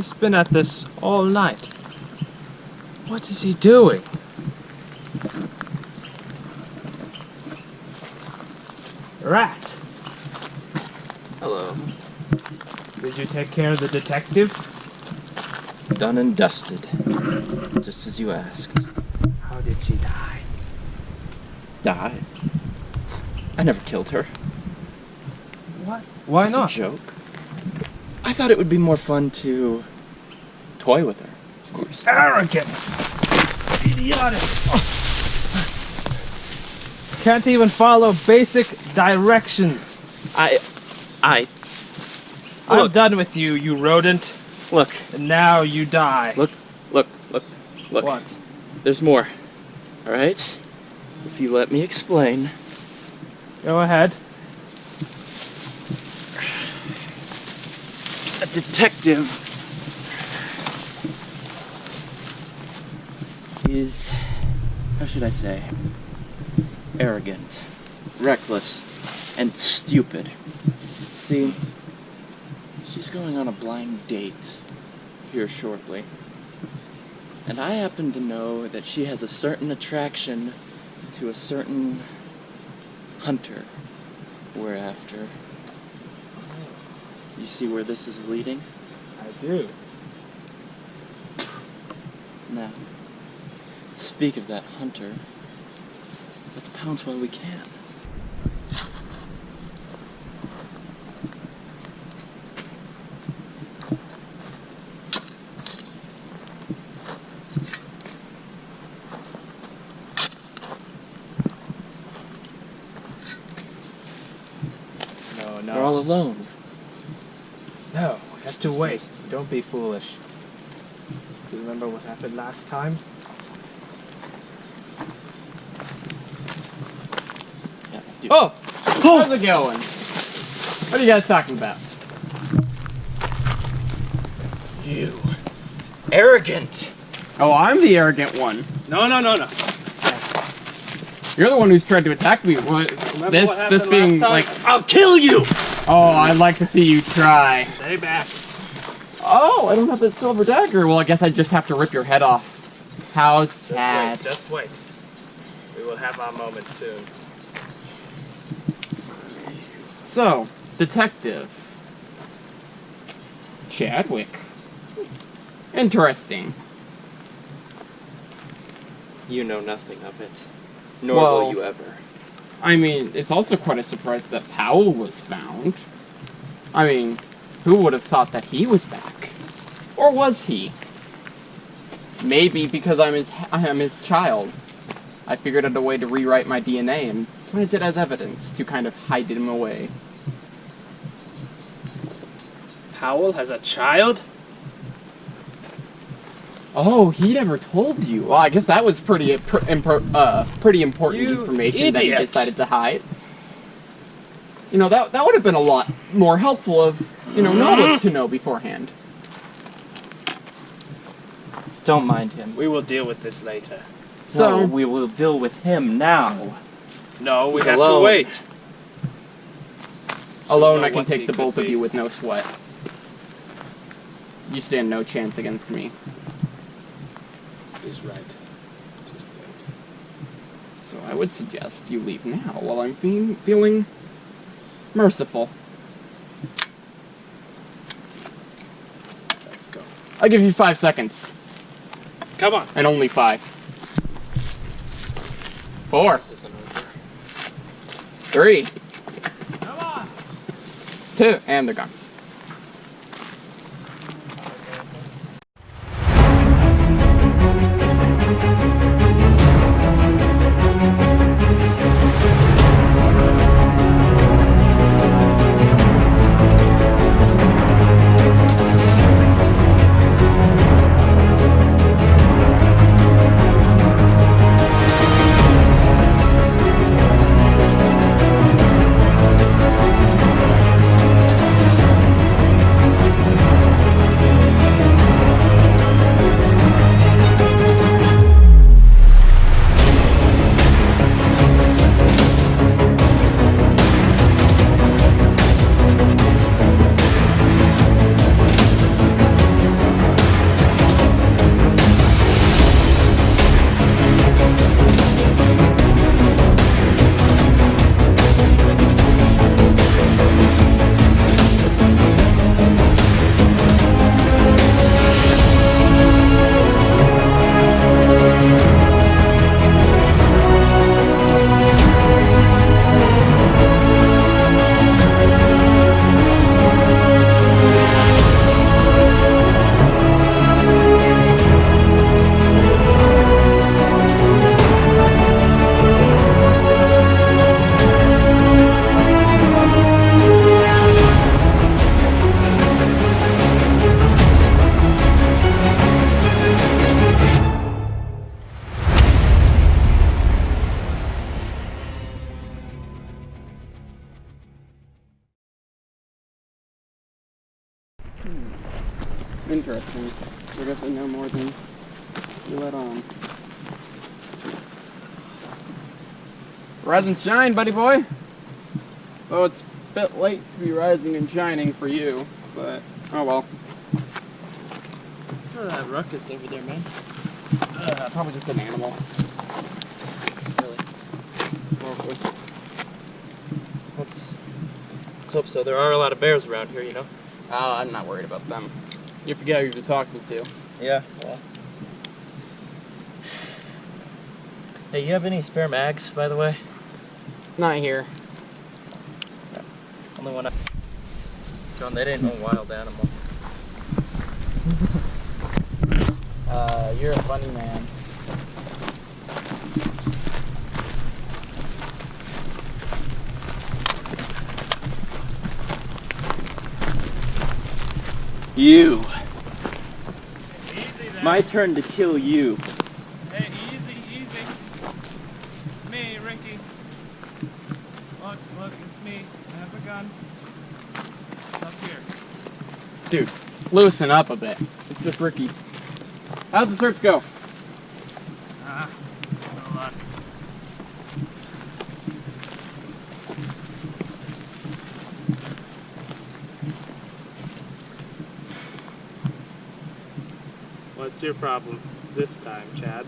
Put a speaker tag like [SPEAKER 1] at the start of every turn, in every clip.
[SPEAKER 1] He's been at this all night. What is he doing? Rat!
[SPEAKER 2] Hello.
[SPEAKER 1] Did you take care of the detective?
[SPEAKER 2] Done and dusted. Just as you asked.
[SPEAKER 1] How did she die?
[SPEAKER 2] Die? I never killed her.
[SPEAKER 1] What? Why
[SPEAKER 2] Is this
[SPEAKER 1] not?
[SPEAKER 2] a joke? I thought it would be more fun to toy with her, of course.
[SPEAKER 1] Arrogant! Idiotic! Can't even follow basic directions.
[SPEAKER 2] I'm
[SPEAKER 1] I'm done with you, you rodent.
[SPEAKER 2] Look.
[SPEAKER 1] And now you die.
[SPEAKER 2] Look.
[SPEAKER 1] What?
[SPEAKER 2] There's more. Alright? If you let me explain.
[SPEAKER 1] Go ahead.
[SPEAKER 2] A detective is, how should I say, arrogant, reckless, and stupid. See, she's going on a blind date here shortly. And I happen to know that she has a certain attraction to a certain hunter we're after. You see where this is leading?
[SPEAKER 1] I do.
[SPEAKER 2] Now, speak of that hunter. Let's pounce while we can.
[SPEAKER 1] No.
[SPEAKER 2] We're all alone.
[SPEAKER 1] No, we have to wait. Don't be foolish. Do you remember what happened last time?
[SPEAKER 2] Yeah, I do.
[SPEAKER 3] Oh! How's it going? What are you guys talking about?
[SPEAKER 2] You. Arrogant!
[SPEAKER 3] Oh, I'm the arrogant one. No. You're the one who's tried to attack me. What this being like...
[SPEAKER 2] I'll kill you!
[SPEAKER 3] Oh, I'd like to see you try.
[SPEAKER 1] Stay back.
[SPEAKER 3] Oh, I don't have that silver dagger. Well, I guess I just have to rip your head off. How sad.
[SPEAKER 1] Just wait. We will have our moment soon.
[SPEAKER 3] So, detective. Chadwick. Interesting.
[SPEAKER 2] You know nothing of it. Nor
[SPEAKER 3] Well,
[SPEAKER 2] will you ever.
[SPEAKER 3] I mean, it's also quite a surprise that Powell was found. I mean, who would have thought that he was back? Or was he? Maybe because I am his child. I figured out a way to rewrite my DNA and plant it as evidence to kind of hide him away.
[SPEAKER 1] Powell has a child?
[SPEAKER 3] Oh, he never told you. Well, I guess that was pretty important
[SPEAKER 1] You
[SPEAKER 3] information that he
[SPEAKER 1] idiot.
[SPEAKER 3] decided to hide. You know, that would have been a lot more helpful of, knowledge to know beforehand.
[SPEAKER 2] Don't mind him.
[SPEAKER 1] We will deal with this later.
[SPEAKER 3] So,
[SPEAKER 2] No, we will deal with him now.
[SPEAKER 1] No, we
[SPEAKER 2] He's
[SPEAKER 1] have
[SPEAKER 2] alone.
[SPEAKER 1] to wait.
[SPEAKER 3] alone
[SPEAKER 1] know
[SPEAKER 3] I can
[SPEAKER 1] what
[SPEAKER 3] take
[SPEAKER 1] he
[SPEAKER 3] the
[SPEAKER 1] could
[SPEAKER 3] both of
[SPEAKER 1] be.
[SPEAKER 3] you with no sweat. You stand no chance against me.
[SPEAKER 1] He's right. Just wait.
[SPEAKER 3] So I would suggest you leave now while I'm feeling merciful.
[SPEAKER 1] Let's go.
[SPEAKER 3] I'll give you 5 seconds.
[SPEAKER 1] Come on.
[SPEAKER 3] And only 5. 4.
[SPEAKER 2] This isn't over.
[SPEAKER 3] 3.
[SPEAKER 1] Come on.
[SPEAKER 3] 2. And they're gone. interesting. I guess I know more than you let on. Rise and shine, buddy boy! Oh, it's a bit late to be rising and shining for you, but oh well.
[SPEAKER 2] What's that ruckus over there, man?
[SPEAKER 3] Probably just an animal.
[SPEAKER 2] Really?
[SPEAKER 3] Probably.
[SPEAKER 2] Let's hope so. There are a lot of bears around here, you know?
[SPEAKER 3] I'm not worried about them. You forget who you're talking to.
[SPEAKER 2] Yeah, well. Hey, you have any spare mags, by the way?
[SPEAKER 3] Not here.
[SPEAKER 2] Only one I... John, that ain't no wild animal.
[SPEAKER 3] You're a funny man.
[SPEAKER 2] You!
[SPEAKER 4] Easy then.
[SPEAKER 2] My turn to kill you.
[SPEAKER 4] Hey, easy, easy. It's me, Ricky. Look, it's me. I have a gun. Up here.
[SPEAKER 3] Dude, loosen up a bit. It's just Ricky. How'd the search go?
[SPEAKER 4] No luck. What's your problem this time, Chad?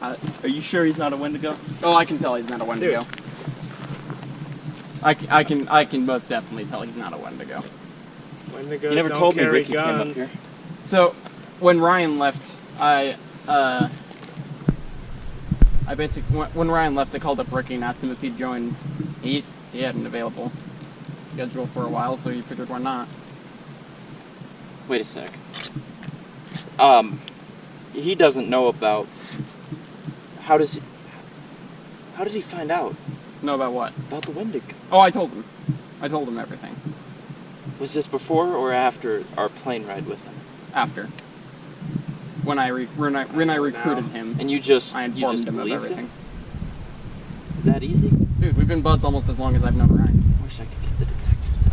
[SPEAKER 2] Are you sure he's not a Wendigo?
[SPEAKER 3] Oh, I can tell he's not a Wendigo.
[SPEAKER 4] Dude.
[SPEAKER 3] I can most definitely tell he's not a Wendigo.
[SPEAKER 4] Wendigos
[SPEAKER 2] You never
[SPEAKER 4] don't
[SPEAKER 2] told me
[SPEAKER 4] carry
[SPEAKER 2] Ricky
[SPEAKER 4] guns.
[SPEAKER 2] came up here.
[SPEAKER 3] So, when Ryan left, when Ryan left, I called up Ricky and asked him if he'd join. He had an available schedule for a while, so he figured why not.
[SPEAKER 2] Wait a sec. He doesn't know about... How did he find out
[SPEAKER 3] Know about what?
[SPEAKER 2] about the Wendigo?
[SPEAKER 3] Oh, I told him. I told him everything.
[SPEAKER 2] Was this before or after our plane ride with him?
[SPEAKER 3] After. When I recruited him,
[SPEAKER 2] And you just
[SPEAKER 3] I informed him of
[SPEAKER 2] believed
[SPEAKER 3] everything.
[SPEAKER 2] him? Is that easy?
[SPEAKER 3] Dude, we've been buds almost as long as I've known Ryan.
[SPEAKER 2] I wish I could get the detective to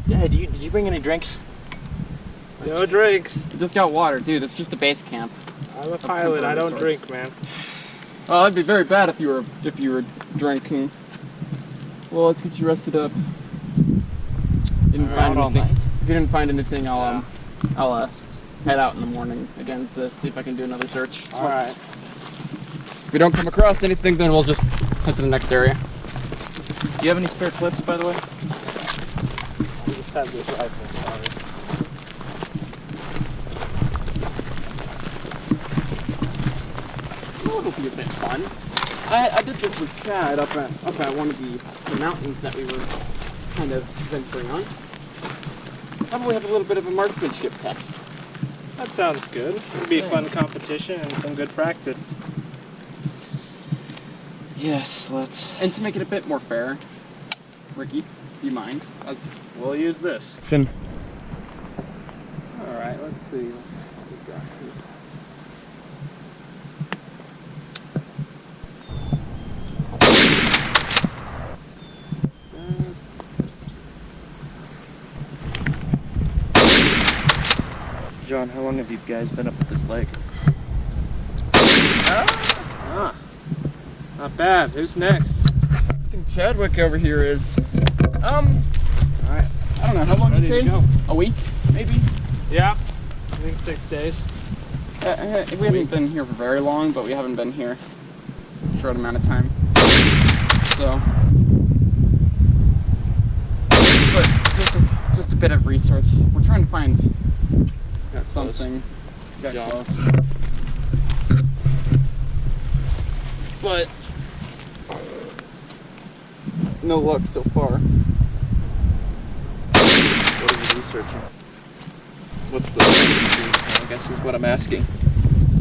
[SPEAKER 2] do that. Yeah, did you bring any drinks?
[SPEAKER 4] No drinks.
[SPEAKER 3] Just got water, dude. It's just a base camp.
[SPEAKER 4] I'm a pilot. I don't drink, man.
[SPEAKER 3] Oh, that'd be very bad if you were drinking. Well, let's get you rested up. Didn't find
[SPEAKER 2] all
[SPEAKER 3] anything.
[SPEAKER 2] night?
[SPEAKER 3] If you didn't find anything, I'll head out in the morning again to see if I can do another search.
[SPEAKER 4] All right.
[SPEAKER 3] If we don't come across anything, then we'll just head to the next area.
[SPEAKER 2] Do you have any spare clips, by the way?
[SPEAKER 4] I just have this rifle. Sorry.
[SPEAKER 3] Well, it'll be a bit fun. I did this with Chad up at one of the mountains that we were kind of venturing on. Probably have a little bit of a marksmanship test.
[SPEAKER 4] That sounds good. It'll be a fun competition and some good practice.
[SPEAKER 2] Yes, let's...
[SPEAKER 3] And to make it a bit more fair, Ricky, do you mind?
[SPEAKER 4] We'll use this.
[SPEAKER 3] All
[SPEAKER 4] Alright, let's see. What we got here.
[SPEAKER 2] John, how long have you guys been up at this lake?
[SPEAKER 4] Ah, not bad. Who's next?
[SPEAKER 3] I think Chadwick over here is.
[SPEAKER 4] Alright.
[SPEAKER 3] I don't know, how long did you
[SPEAKER 4] Ready
[SPEAKER 3] say?
[SPEAKER 4] to go.
[SPEAKER 3] A week, maybe?
[SPEAKER 4] Yeah, I think 6 days.
[SPEAKER 3] We haven't been here for very long, but we haven't been here a short amount of time. So. But just a bit of research. We're trying to find something. Got
[SPEAKER 2] John.
[SPEAKER 3] close. But no luck so far.
[SPEAKER 2] What are you researching? What's the... I guess is what I'm asking.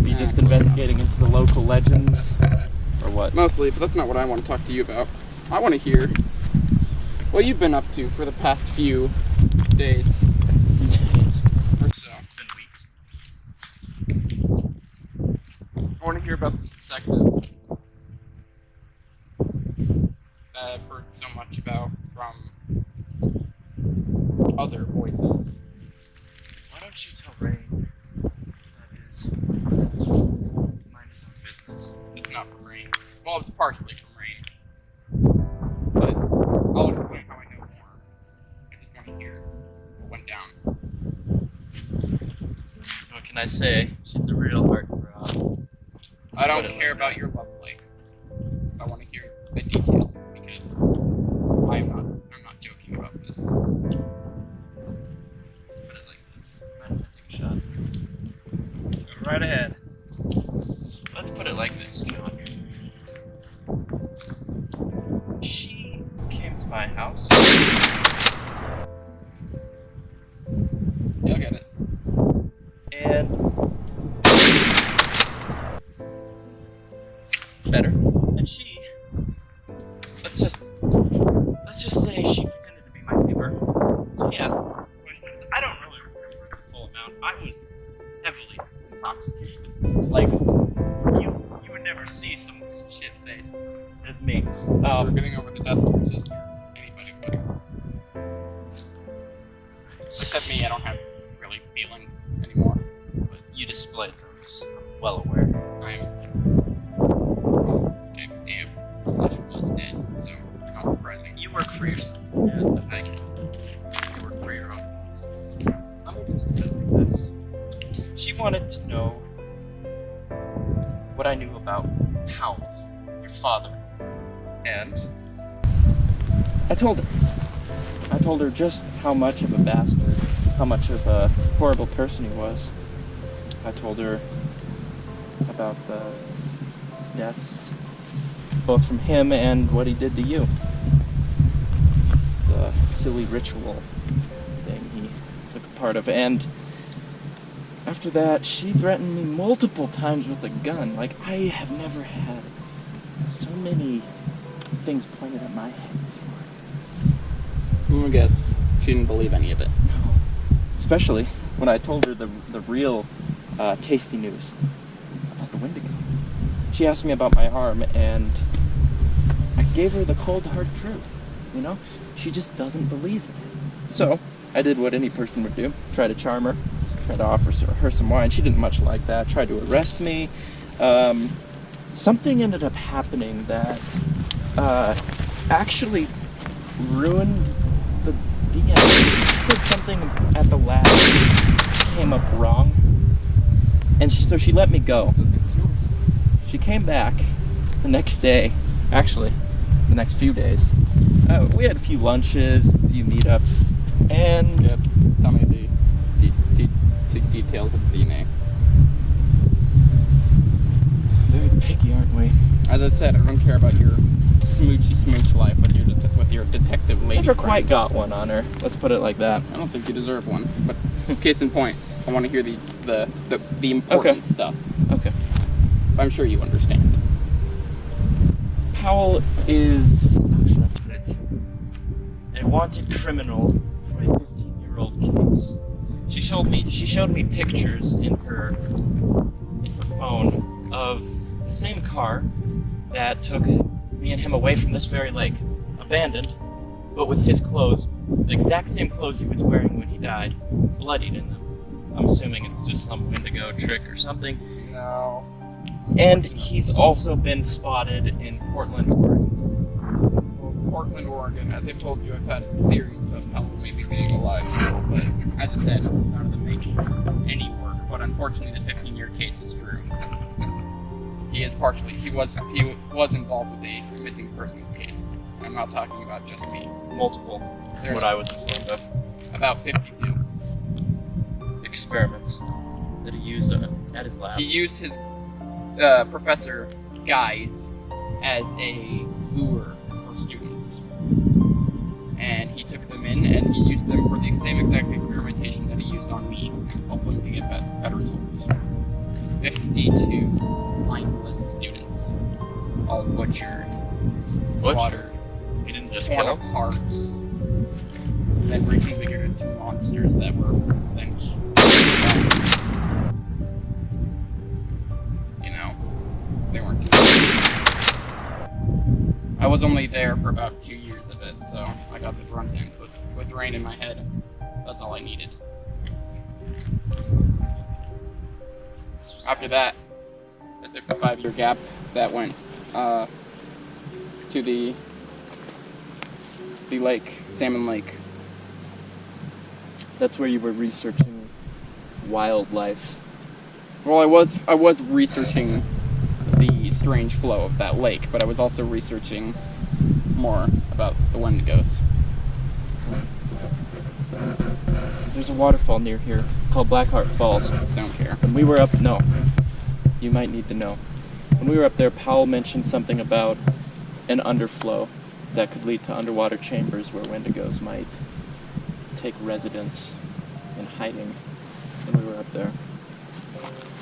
[SPEAKER 2] Are you just investigating into the local legends? Or what?
[SPEAKER 3] Mostly, but that's not what I want to talk to you about. I want to hear what you've been up to for the past few days. Or so.
[SPEAKER 2] It's been weeks.
[SPEAKER 3] I want to hear about this detective. other voices.
[SPEAKER 2] Why don't you tell Rain that is mind his own business?
[SPEAKER 3] It's not from Rain. Well, it's partially from Rain. But I'll explain how I know more. I just want to hear what went down.
[SPEAKER 2] What can I say? She's a real heartthrob.
[SPEAKER 3] I don't care about your love life. I want to hear the details because I'm not joking about this.
[SPEAKER 2] Let's put it like this. Mind if I take a shot?
[SPEAKER 4] Go right ahead.
[SPEAKER 2] Let's put it like this, John. She came to my house.
[SPEAKER 3] Yeah, I get it.
[SPEAKER 2] And better. And she, let's just say she pretended to be my neighbor. She asked me some questions. I don't really remember the full amount. I was heavily intoxicated. Like you would never see some shit face as me.
[SPEAKER 3] We're getting over the death of your sister. Anybody would. Except me, I don't have really feelings anymore. But
[SPEAKER 2] You displayed those. I'm well aware.
[SPEAKER 3] I'm dead. Slash was dead, so not surprising.
[SPEAKER 2] You work for yourself, and
[SPEAKER 3] Thank you.
[SPEAKER 2] you work for your own needs. Let me just put it like this. She wanted to know what I knew about Powell, your father. And I told her. I told her just how much of a bastard, how much of a horrible person he was. I told her about the deaths, both from him and what he did to you. The silly ritual thing he took a part of. And after that, she threatened me multiple times with a gun. Like, I have never had so many things pointed at my head before.
[SPEAKER 3] I guess she didn't believe any of it.
[SPEAKER 2] No. Especially when I told her the real tasty news about the Wendigo. She asked me about my arm, and I gave her the cold, hard truth. You know? She just doesn't believe in it. So, I did what any person would do. Try to charm her. Try to offer her some wine. She didn't much like that. Tried to arrest me. Something ended up happening that actually ruined the DM. She said something at the lab came up wrong. And so she let me go. She came back the next day, actually, the next few days. We had a few lunches, a few meetups, and
[SPEAKER 3] Yep. Tell me the details of the DNA.
[SPEAKER 2] very picky, aren't we?
[SPEAKER 3] As I said, I don't care about your smooch life with your detective lady.
[SPEAKER 2] Never
[SPEAKER 3] friend.
[SPEAKER 2] quite got one on her. Let's put it like that.
[SPEAKER 3] I don't think you deserve one. But case in point, I want to hear the important stuff.
[SPEAKER 2] Okay.
[SPEAKER 3] I'm sure you understand.
[SPEAKER 2] Powell is, how should I put it, a wanted criminal for a 15-year-old case. She showed me pictures in her phone of the same car that took me and him away from this very lake, abandoned, but with his clothes, the exact same clothes he was wearing when he died, bloodied in them. I'm assuming it's just some Wendigo trick or something.
[SPEAKER 3] No.
[SPEAKER 2] And he's also been spotted in Portland, Oregon.
[SPEAKER 3] Well, Portland, Oregon, as I told you, I've had theories about Powell maybe being alive still, but as I said, none of them make any work. But unfortunately, the 15-year case is true. He was involved with a missing persons case. I'm not talking about just me.
[SPEAKER 2] Multiple,
[SPEAKER 3] There's
[SPEAKER 2] what I was informed of,
[SPEAKER 3] about 52.
[SPEAKER 2] experiments that he used at his lab.
[SPEAKER 3] He used his professor guise as a lure for students. And he took them in and he used them for the same exact experimentation that he used on me, hoping to get better results. 52 mindless students, all butchered, slaughtered,
[SPEAKER 2] He didn't just
[SPEAKER 3] torn
[SPEAKER 2] kill him.
[SPEAKER 3] apart, and then reconfigured into monsters that were then they weren't. I was only there for about 2 years of it, so I got the front end with Rain in my head. That's all I needed. After that, I took the 5-year gap that went to the lake, Salmon Lake.
[SPEAKER 2] That's where you were researching wildlife.
[SPEAKER 3] Well, I was researching the strange flow of that lake, but I was also researching more about the Wendigos.
[SPEAKER 2] There's a waterfall near here. It's called Blackheart Falls.
[SPEAKER 3] Don't care.
[SPEAKER 2] When we were up, no. You might need to know. When we were up there, Powell mentioned something about an underflow that could lead to underwater chambers where Wendigos might take residence in hiding when we were up there.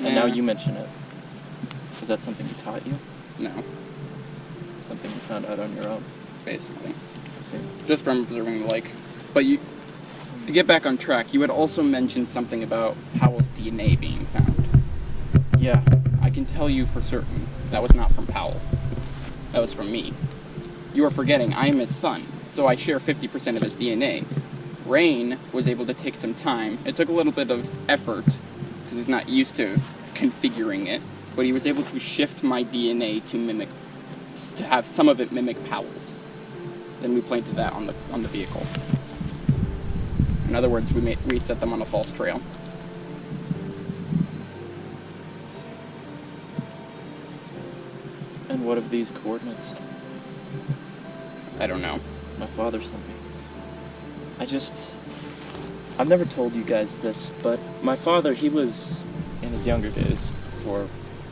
[SPEAKER 2] And now you mention it. Was that something he taught you?
[SPEAKER 3] No,
[SPEAKER 2] Something you found out on your own?
[SPEAKER 3] basically.
[SPEAKER 2] See?
[SPEAKER 3] Just from observing the lake. But to get back on track, you had also mentioned something about Powell's DNA being found.
[SPEAKER 2] Yeah.
[SPEAKER 3] I can tell you for certain that was not from Powell. That was from me. You are forgetting I am his son, so I share 50% of his DNA. Rain was able to take some time. It took a little bit of effort, because he's not used to configuring it, but he was able to shift my DNA to have some of it mimic Powell's. Then we planted that on the vehicle. In other words, we set them on a false trail.
[SPEAKER 2] And what of these coordinates?
[SPEAKER 3] I don't know.
[SPEAKER 2] My father sent me. I've never told you guys this, but my father, he was, in his younger days, before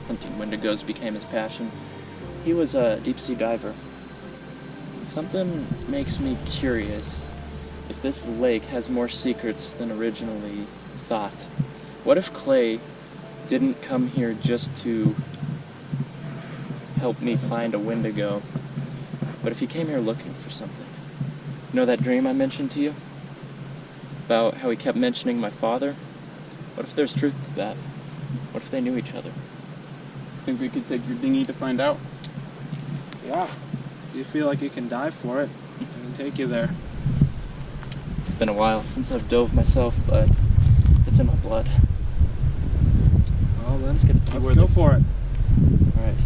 [SPEAKER 2] hunting Wendigos became his passion, he was a deep-sea diver. And something makes me curious if this lake has more secrets than originally thought. What if Clay didn't come here just to help me find a Wendigo, but if he came here looking for something? You know that dream I mentioned to you? About how he kept mentioning my father? What if there's truth to that? What if they knew each other?
[SPEAKER 3] Think we could take your dinghy to find out?
[SPEAKER 4] Yeah. Do you feel like you can dive for it? I can take you there.
[SPEAKER 2] It's been a while since I've dove myself, but it's in my blood.
[SPEAKER 4] Well, then,
[SPEAKER 2] Let's get to see
[SPEAKER 4] let's
[SPEAKER 2] where
[SPEAKER 4] go
[SPEAKER 2] they-
[SPEAKER 4] for it.
[SPEAKER 2] Alright.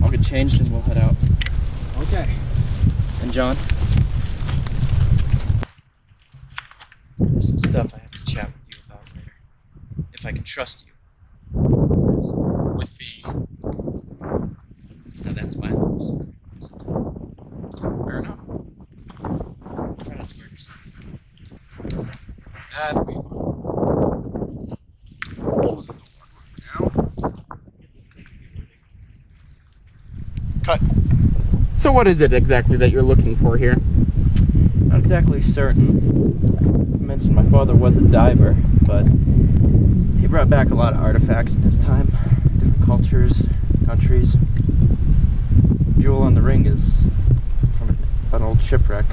[SPEAKER 2] I'll get changed and we'll head out.
[SPEAKER 4] Okay.
[SPEAKER 2] And John? There's some stuff I have to chat with you about later. If I can trust you.
[SPEAKER 3] With the...
[SPEAKER 2] Now that's my rules.
[SPEAKER 3] Fair enough.
[SPEAKER 2] Try not to hurt yourself.
[SPEAKER 3] That'd be fun. Close the door now. Cut. So what is it exactly that you're looking for here?
[SPEAKER 2] Not exactly certain. As I mentioned, my father was a diver, but he brought back a lot of artifacts in his time. Different cultures, countries. Jewel on the ring is from an old shipwreck.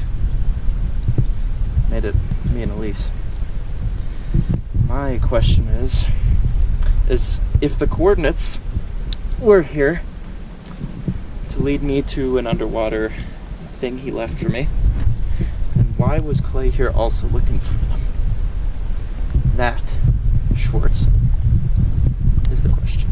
[SPEAKER 2] Made it me and Elise. My question is if the coordinates were here to lead me to an underwater thing he left for me, then why was Clay here also looking for them? That, Schwartz, is the question.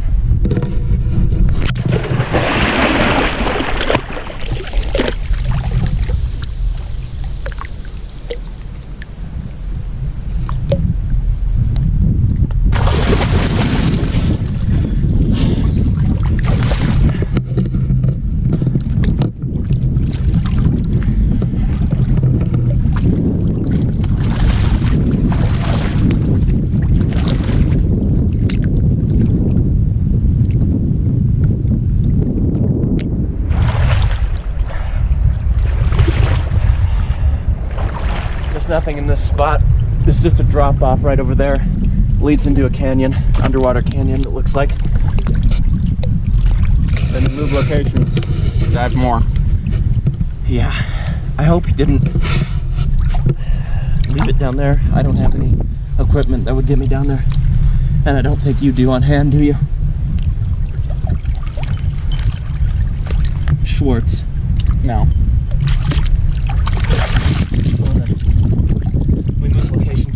[SPEAKER 2] Nothing in this spot. There's just a drop off right over there. Leads into a canyon, underwater canyon, it looks like.
[SPEAKER 3] Then to move locations. Dive more.
[SPEAKER 2] Yeah, I hope he didn't leave it down there. I don't have any equipment that would get me down there. And I don't think you do on hand, do you? Schwartz.
[SPEAKER 3] No.
[SPEAKER 2] We move location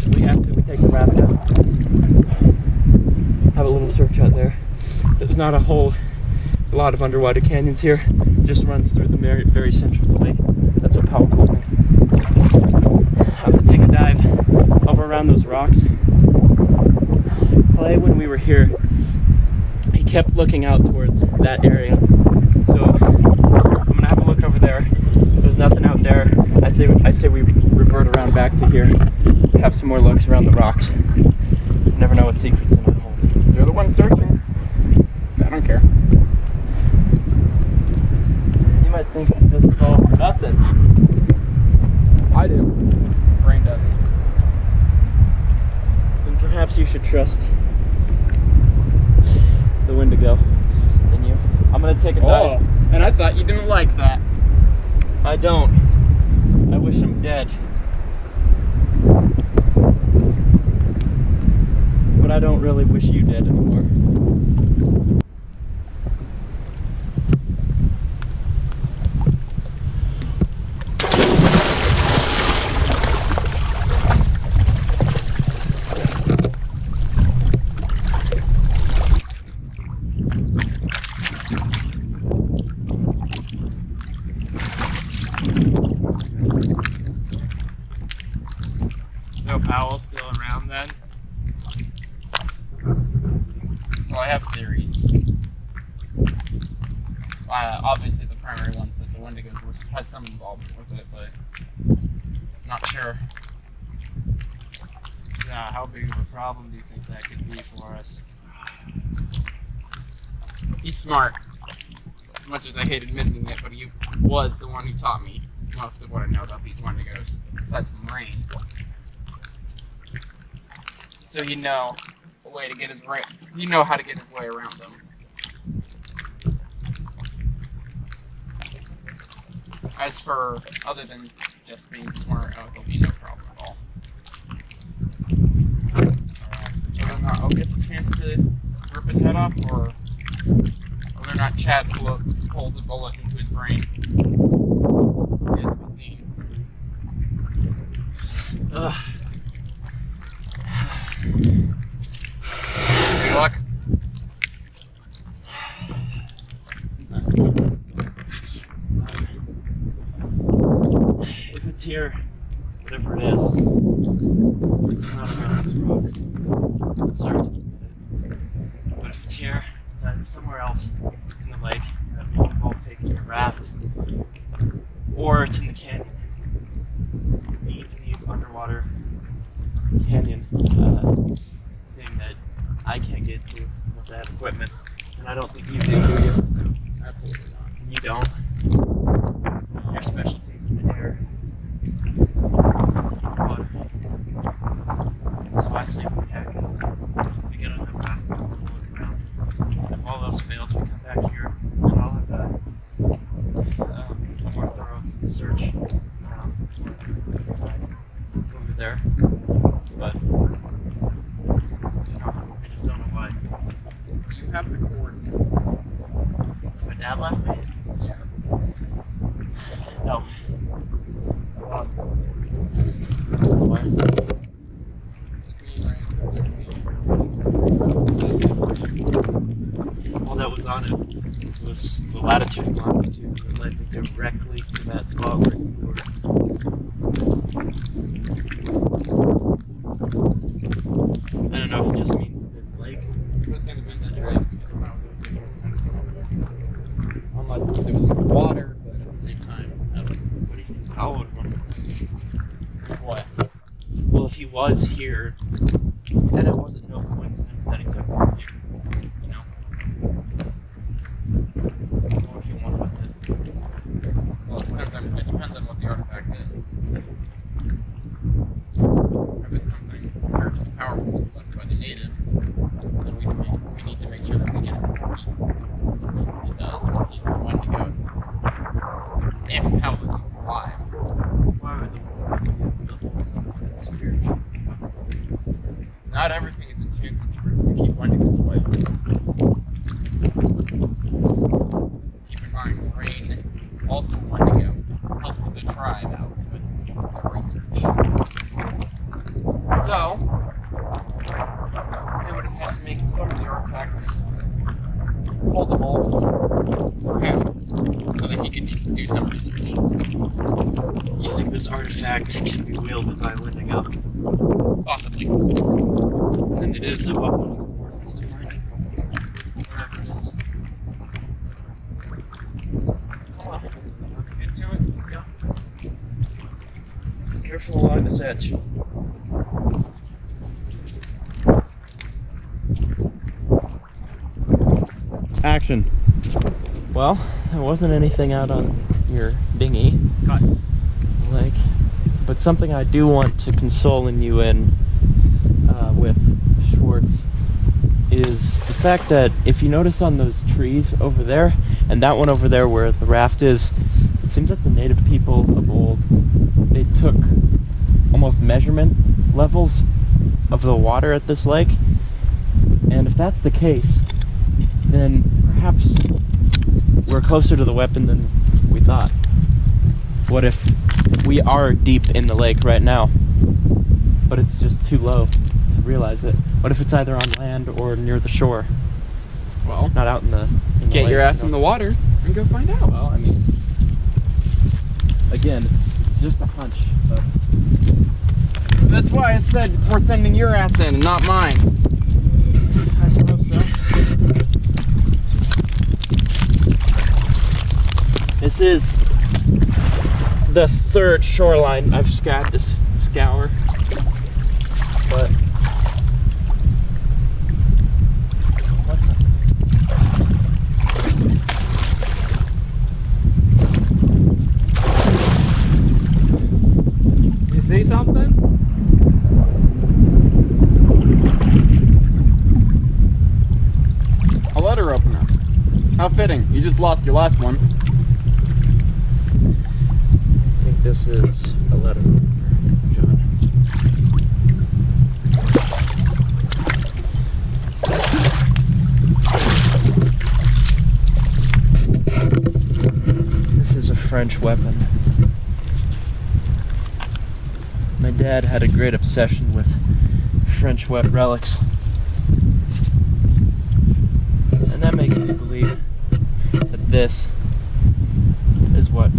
[SPEAKER 2] there's not a lot of underwater canyons here. It just runs through the very center of the lake. That's what Powell told me. I'm gonna take a dive over around those rocks. Clay, when we were here, he kept looking out towards that area. So I'm gonna have a look over there. If there's nothing out there, I say we revert around back to here. Have some more looks around the rocks. You never know what secrets they might hold.
[SPEAKER 3] You're the one searching. I don't care.
[SPEAKER 2] You might think this is all for nothing.
[SPEAKER 3] I do. Brain does.
[SPEAKER 2] Then perhaps you should trust the Wendigo than you. I'm gonna take a dive.
[SPEAKER 3] And I thought you didn't like that.
[SPEAKER 2] I don't. I wish him dead. But I don't really wish you dead anymore.
[SPEAKER 4] So Powell's still around then?
[SPEAKER 3] So I have theories. Obviously the primary one's that the Wendigos had some involvement with it, but not sure.
[SPEAKER 4] Yeah, how big of a problem do you think that could be for us?
[SPEAKER 3] He's smart. As much as I hate admitting it, but he was the one who taught me most of what I know about these Wendigos, besides Marine. So he'd know a way to get his he'd know how to get his way around them. As for other than just being smart, there'll be no problem at all. Whether or not I'll get the chance to rip his head off, or whether or not Chad pulls a bullet into his brain, it's yet to be seen.
[SPEAKER 2] Ugh.
[SPEAKER 3] Good luck.
[SPEAKER 2] If it's here, whatever it is, it's not around those rocks. I'm sorry to admit it. But if it's here, it's either somewhere else in the lake that will involve taking a raft, or it's in the canyon. Deep underwater canyon thing that I can't get to unless I have equipment. And I don't think you do you?
[SPEAKER 3] Absolutely not.
[SPEAKER 2] And you don't. Your specialty's in the air. Water. So I say we heck it. We get on the raft and we'll look around. If all else fails, we come back here and I'll have a more thorough search around the side over there. But I just don't know why.
[SPEAKER 3] You have the coordinates.
[SPEAKER 2] My dad left me?
[SPEAKER 3] Yeah.
[SPEAKER 2] No. I lost them. Why? All that was on it was the latitude and longitude that led me directly to that spot where you were. I don't know if it just means this lake.
[SPEAKER 3] Unless it was water, but at the same time,
[SPEAKER 2] What do you think Powell would want?
[SPEAKER 3] what?
[SPEAKER 2] Well, if he was here, then it wasn't no coincidence that he took him here. You know? Or if he wanted it.
[SPEAKER 3] Well, it depends on what the artifact is. If it's something spiritually powerful left by the natives, then we need to make sure that we get information. Something it does for keeping Wendigos. If Powell is alive.
[SPEAKER 2] Why would the world hold something that's spiritual?
[SPEAKER 3] Not everything is enchanted to keep Wendigos away. Keep in mind, Rain, also Wendigo, helped the tribe out with their research. So, they would have had to make some of the artifacts hold the bowl for him so that he can do some research.
[SPEAKER 2] You think this artifact can be wielded by Wendigo?
[SPEAKER 3] Possibly.
[SPEAKER 2] Then it is of importance to find it. Whatever it is. Come on. Get to it. Yeah. Be careful along this edge.
[SPEAKER 3] Action.
[SPEAKER 2] Well, there wasn't anything out on your dinghy.
[SPEAKER 3] Cut.
[SPEAKER 2] Like, but something I do want to console you in with Schwartz is the fact that if you notice on those trees over there and that one over there where the raft is, it seems that the native people of old, they took almost measurement levels of the water at this lake, and if that's the case, then perhaps we're closer to the weapon than we thought. What if we are deep in the lake right now, but it's just too low to realize it? What if it's either on land or near the shore?
[SPEAKER 3] Well,
[SPEAKER 2] Not out in the
[SPEAKER 3] get
[SPEAKER 2] lake,
[SPEAKER 3] your ass
[SPEAKER 2] you
[SPEAKER 3] in
[SPEAKER 2] know?
[SPEAKER 3] the water and go find out.
[SPEAKER 2] Well, I mean, again, it's just a hunch, but
[SPEAKER 3] That's why I said we're sending your ass in, not mine.
[SPEAKER 2] I suppose so. This is the third shoreline I've had to scour, but what
[SPEAKER 1] You see something?
[SPEAKER 3] A letter opener. How fitting. You just lost your last one.
[SPEAKER 2] I think this is a letter, John. This is a French weapon. My dad had a great obsession with French relics. And that makes me believe that this is what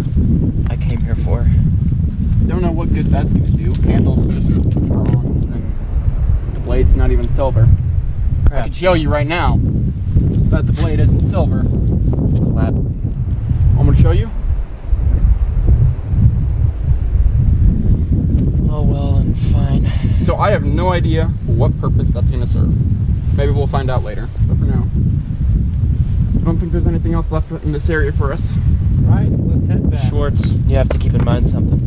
[SPEAKER 2] I came here for.
[SPEAKER 3] Don't know what good that's gonna do. Handle's just bronze and the blade's not even silver. I can show you right now that the blade isn't silver.
[SPEAKER 2] Flat.
[SPEAKER 3] I'm gonna show you.
[SPEAKER 2] Oh well and fine.
[SPEAKER 3] So I have no idea what purpose that's gonna serve. Maybe we'll find out later. But for now, I don't think there's anything else left in this area for us.
[SPEAKER 1] Right, let's head back.
[SPEAKER 2] Schwartz, you have to keep in mind something.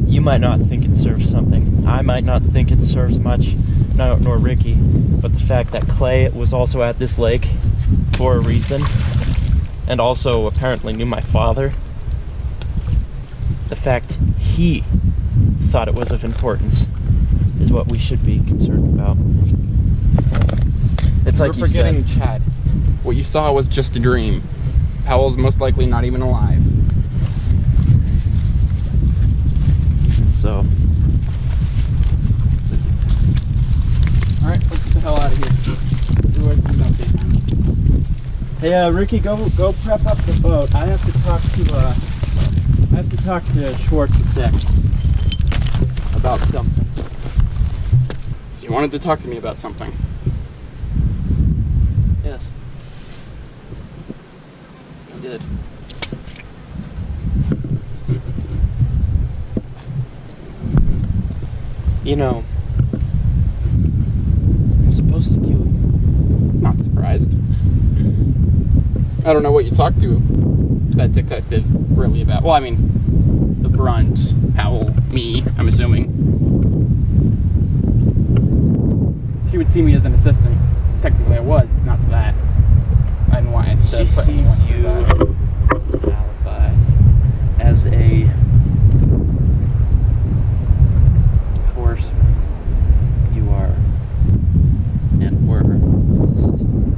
[SPEAKER 2] You might not think it serves something. I might not think it serves much, nor Ricky. But the fact that Clay was also at this lake for a reason, and also apparently knew my father, the fact he thought it was of importance is what we should be concerned about. It's like
[SPEAKER 3] You're
[SPEAKER 2] you
[SPEAKER 3] forgetting,
[SPEAKER 2] said.
[SPEAKER 3] Chad. What you saw was just a dream. Powell's most likely not even alive.
[SPEAKER 2] So,
[SPEAKER 3] Alright, let's get the hell out of here. Do it in update time.
[SPEAKER 2] hey, Ricky, go prep up the boat. I have to talk to Schwartz a sec about something.
[SPEAKER 3] So you wanted to talk to me about something.
[SPEAKER 2] Yes, I did. You know, I'm supposed to kill you.
[SPEAKER 3] Not surprised. I don't know what you talked to that detective really about. Well, I mean, the Brunt, Powell, me, I'm assuming. She would see me as an assistant. Technically I was, not that. I didn't want to
[SPEAKER 2] She
[SPEAKER 3] put
[SPEAKER 2] sees
[SPEAKER 3] anyone through
[SPEAKER 2] you
[SPEAKER 3] that.
[SPEAKER 2] alibi as a course you are and were his assistant.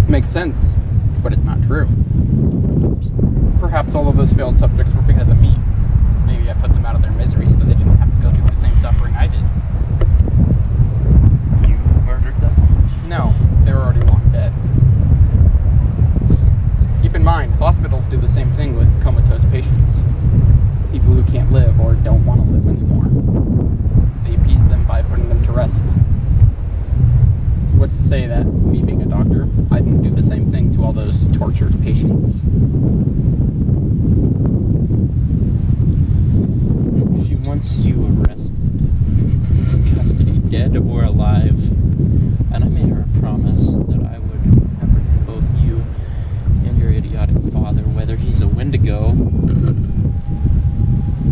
[SPEAKER 3] Makes sense, but it's not true. Perhaps all of those failed subjects were because of me. Maybe I put them out of their misery so they didn't have to go through the same suffering I did.
[SPEAKER 2] You murdered them?
[SPEAKER 3] No, they were already long dead.
[SPEAKER 2] dead or alive. And I made her a promise that I would apprehend both you and your idiotic father, whether he's a Wendigo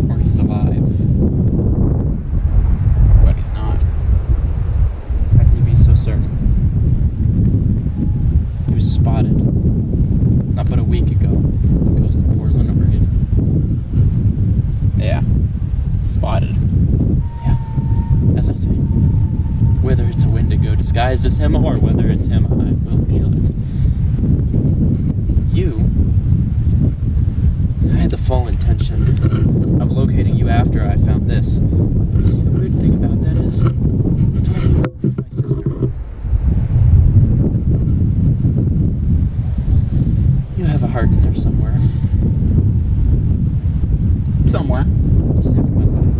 [SPEAKER 2] or he's alive. But he's not. How can you be so certain? He was spotted not but a week ago on the coast of Portland, Oregon.
[SPEAKER 3] Yeah. Spotted.
[SPEAKER 2] Yeah, as I say. Whether it's a Wendigo disguised as him or whether it's him, I will kill it. I had the full intention of locating you after I found this. You see, the weird thing about that is, you told me about my sister. You have a heart in there somewhere.
[SPEAKER 3] Somewhere.
[SPEAKER 2] You saved my life.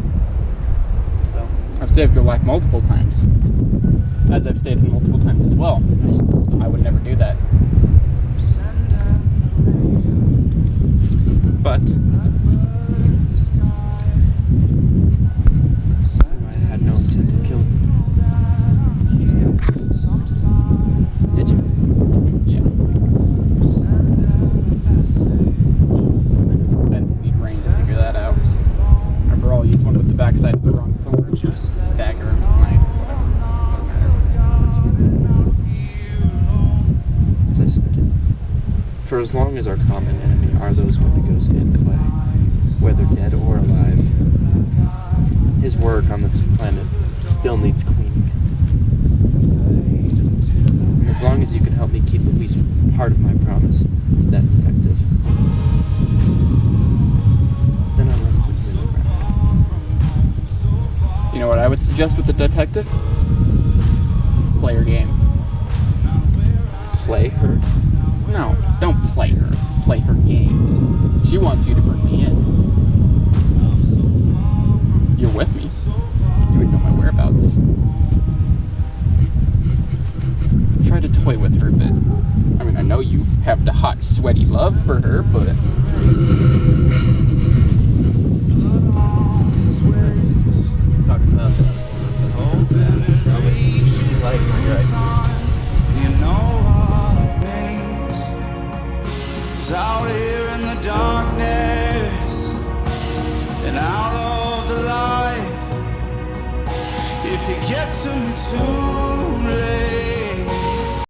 [SPEAKER 2] So,
[SPEAKER 3] I've saved your life multiple times. As I've stated multiple times as well. I would never do that.
[SPEAKER 2] but I had no intent to kill him. Did you?
[SPEAKER 3] Yeah. I didn't need rain to figure that out. After all, use one with the backside of the wrong sword. Dagger, knife, whatever.
[SPEAKER 2] As I said, for as long as our common enemy are those Wendigos in play, whether dead or alive, his work on this planet still needs cleaning. And as long as you can help me keep at least part of my promise to that detective, then I'll let him put you in the ground.
[SPEAKER 3] You know what I would suggest with the detective? Play her game.
[SPEAKER 2] Play her?
[SPEAKER 3] No, don't play her. Play her game. She wants you to bring me in. You're with me. You would know my whereabouts. Try to toy with her a bit. I mean, I know you have the hot, sweaty love for her, but...
[SPEAKER 2] Talking about like my guys.
[SPEAKER 5] You know what it means. 'Cause out here in the darkness and out of the light, if you get to me too late,